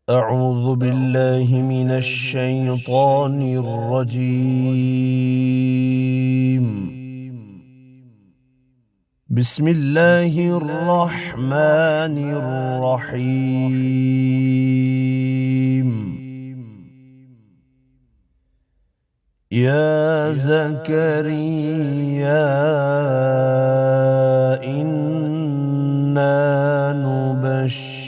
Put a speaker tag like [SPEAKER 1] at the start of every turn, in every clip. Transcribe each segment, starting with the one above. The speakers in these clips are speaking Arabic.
[SPEAKER 1] أعوذ بالله من الشيطان الرجيم. بسم الله الرحمن الرحيم. يا زكريا إنا نبشرك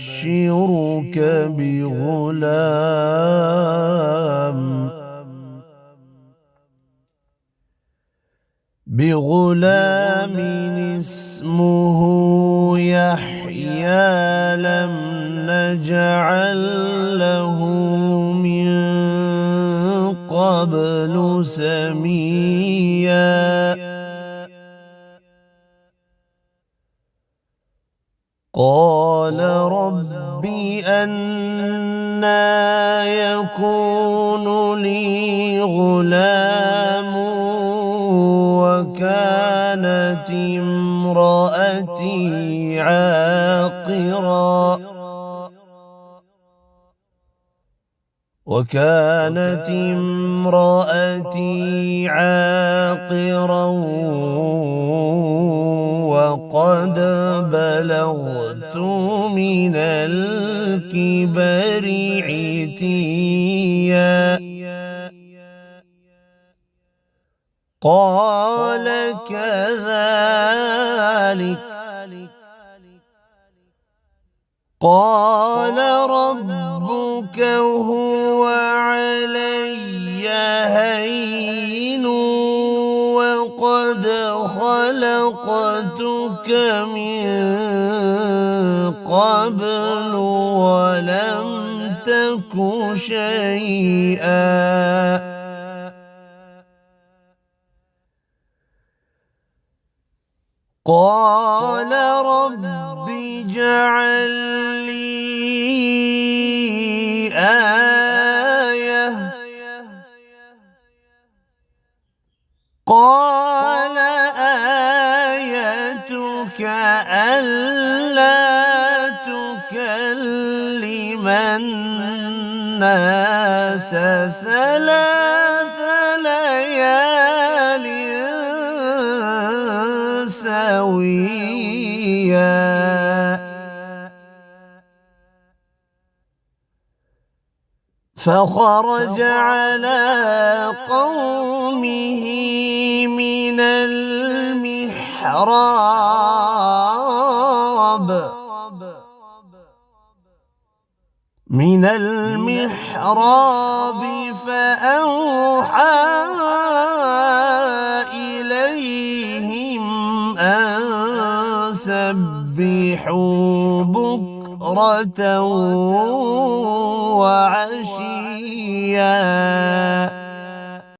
[SPEAKER 1] بغلام اسمه يحيى لم نجعل له من قبل سميا. قال رب أنى يكون لي غلام وكانت امرأتي عاقرا وقد بلغت من الكبر عتيا. قال كذلك قال ربك هو علي هين وقد خلقتك من قبل ولم تك شيئا. قال رب اجعل لي آية. قال آيتك ألا تكلم الناس 3 ليال سويا. فخرج على قومه من المحراب فأوحى إليهم أن سبحوا بكرة وعشيا.